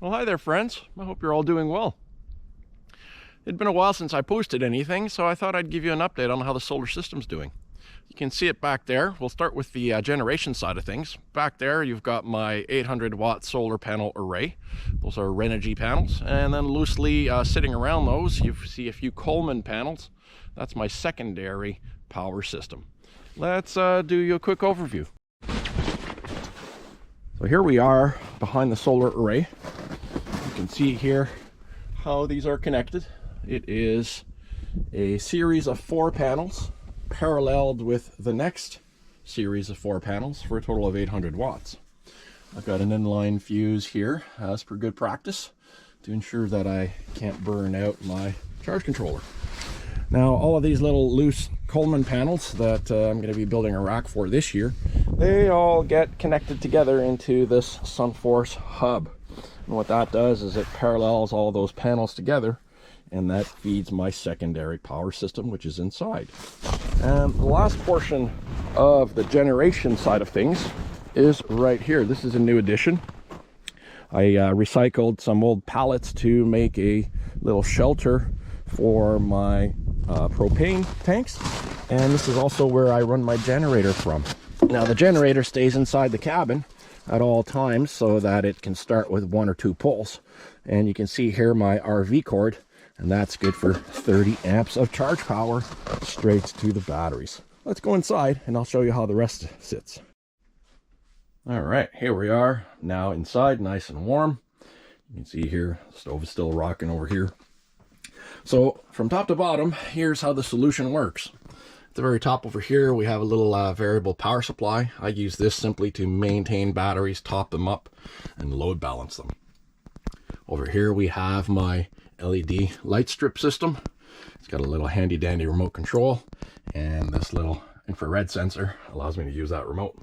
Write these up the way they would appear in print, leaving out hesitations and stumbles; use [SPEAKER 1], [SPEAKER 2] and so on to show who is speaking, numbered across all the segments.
[SPEAKER 1] Well, hi there, friends. I hope you're all doing well. It'd been a while since I posted anything, so I thought I'd give you an update on how the solar system's doing. You can see it back there. We'll start with the generation side of things. Back there, you've got my 800-watt solar panel array. Those are Renogy panels. And then loosely sitting around those, you see a few Coleman panels. That's my secondary power system. Let's do you a quick overview. So here we are behind the solar array. You can see here how these are connected. It is a series of 4 panels paralleled with the next series of 4 panels for a total of 800 watts. I've got an inline fuse here as per good practice to ensure that I can't burn out my charge controller. Now, all of these little loose Coleman panels that I'm going to be building a rack for this year, they all get connected together into this SunForce hub. And what that does is it parallels all those panels together, and that feeds my secondary power system, which is inside. And the last portion of the generation side of things is right here. This is a new addition. I recycled some old pallets to make a little shelter for my propane tanks, and this is also where I run my generator from. Now, the generator stays inside the cabin at all times so that it can start with 1 or 2 poles, and you can see here my RV cord, and that's good for 30 amps of charge power straight to the batteries. Let's go inside and I'll show you how the rest sits. All right, here we are now inside, nice and warm. You can see here the stove is still rocking over here. So from top to bottom, here's how the solution works. At the very top over here, we have a little variable power supply. I use this simply to maintain batteries, top them up, and load balance them. Over here, we have my LED light strip system. It's got a little handy dandy remote control, and this little infrared sensor allows me to use that remote.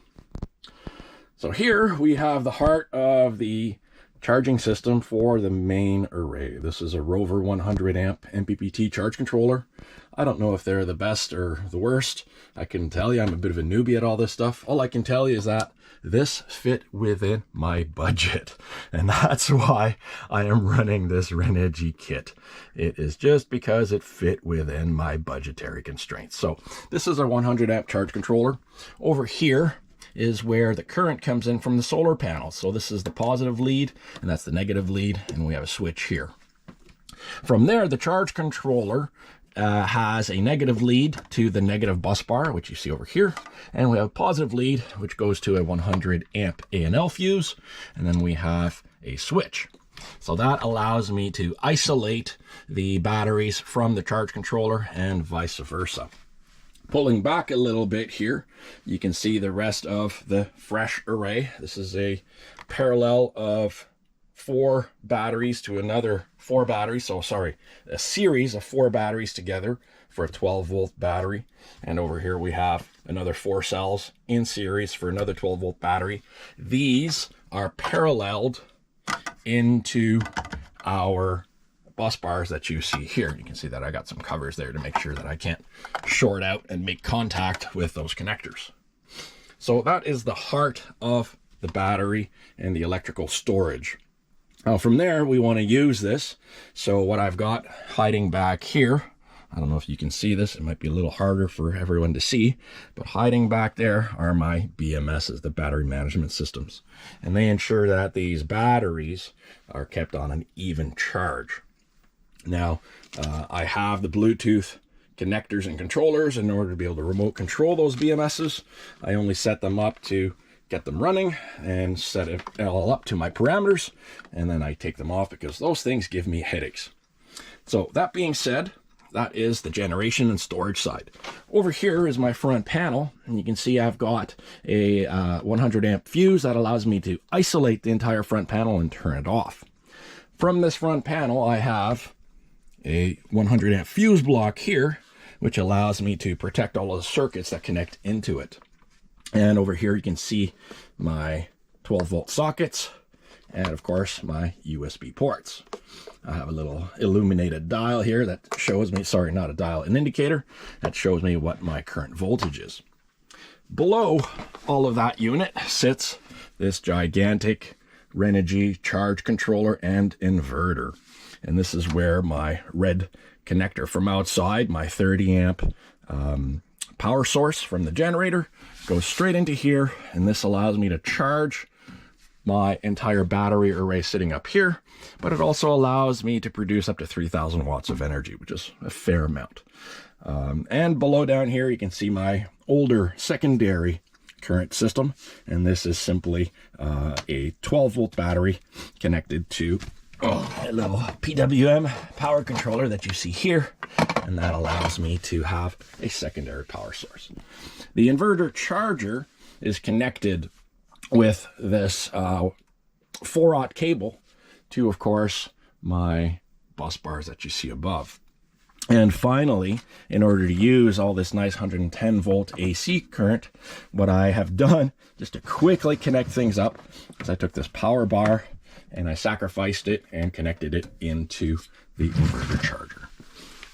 [SPEAKER 1] So here we have the heart of the charging system for the main array. This is a Rover 100 amp MPPT charge controller. I don't know if they're the best or the worst. I can tell you I'm a bit of a newbie at all this stuff. All I can tell you is that this fit within my budget, and that's why I am running this Renogy kit. It is just because it fit within my budgetary constraints. So this is our 100 amp charge controller. Over here is where the current comes in from the solar panels. So this is the positive lead, and that's the negative lead, and we have a switch here. From there, the charge controller has a negative lead to the negative bus bar, which you see over here, and we have a positive lead, which goes to a 100 amp A&L fuse, and then we have a switch. So that allows me to isolate the batteries from the charge controller and vice versa. Pulling back a little bit here, you can see the rest of the fresh array. This is a parallel of 4 batteries to another 4 batteries. So sorry, a series of 4 batteries together for a 12-volt battery. And over here we have another 4 cells in series for another 12-volt battery. These are paralleled into our bus bars that you see here. You can see that I got some covers there to make sure that I can't short out and make contact with those connectors. So that is the heart of the battery and the electrical storage. Now from there, we want to use this. So what I've got hiding back here, I don't know if you can see this, it might be a little harder for everyone to see, but hiding back there are my BMSs, the battery management systems. And they ensure that these batteries are kept on an even charge. Now, I have the Bluetooth connectors and controllers in order to be able to remote control those BMSs. I only set them up to get them running and set it all up to my parameters, and then I take them off because those things give me headaches. So that being said, that is the generation and storage side. Over here is my front panel, and you can see I've got a 100 amp fuse that allows me to isolate the entire front panel and turn it off. From this front panel, I have a 100 amp fuse block here, which allows me to protect all of the circuits that connect into it. And over here you can see my 12-volt sockets and of course my USB ports. I have a little illuminated dial here that shows me, sorry, not a dial, an indicator that shows me what my current voltage is. Below all of that unit sits this gigantic Renogy charge controller and inverter. And this is where my red connector from outside, my 30 amp power source from the generator, goes straight into here. And this allows me to charge my entire battery array sitting up here, but it also allows me to produce up to 3,000 watts of energy, which is a fair amount. And below down here, you can see my older secondary current system. And this is simply a 12 volt battery connected to a little PWM power controller that you see here. And that allows me to have a secondary power source. The inverter charger is connected with this 4-aught cable to, of course, my bus bars that you see above. And finally, in order to use all this nice 110 volt AC current, what I have done just to quickly connect things up is I took this power bar and I sacrificed it and connected it into the inverter charger.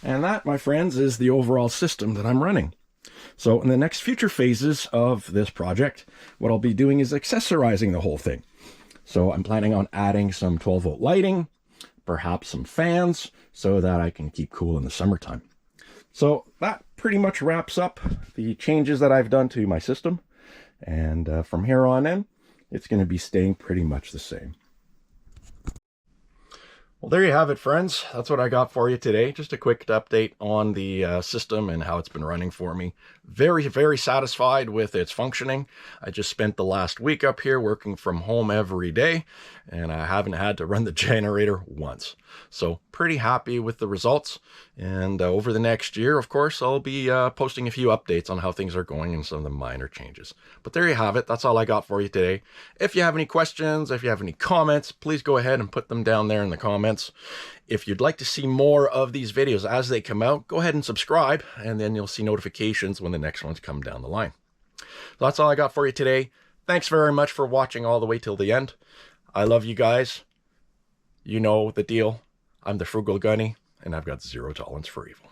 [SPEAKER 1] And that, my friends, is the overall system that I'm running. So in the next future phases of this project, what I'll be doing is accessorizing the whole thing. So I'm planning on adding some 12 volt lighting, perhaps some fans, so that I can keep cool in the summertime. So that pretty much wraps up the changes that I've done to my system. And from here on in, it's going to be staying pretty much the same. Well, there you have it, friends. That's what I got for you today. Just a quick update on the system and how it's been running for me. Very, very satisfied with its functioning. I just spent the last week up here working from home every day, and I haven't had to run the generator once. So pretty happy with the results. And over the next year, of course, I'll be posting a few updates on how things are going and some of the minor changes. But there you have it. That's all I got for you today. If you have any questions, if you have any comments, please go ahead and put them down there in the comments. If you'd like to see more of these videos as they come out, go ahead and subscribe, and then you'll see notifications when the next ones come down the line. So that's all I got for you today. Thanks very much for watching all the way till the end. I love you guys. You know the deal. I'm the Frugal Gunny, and I've got zero tolerance for evil.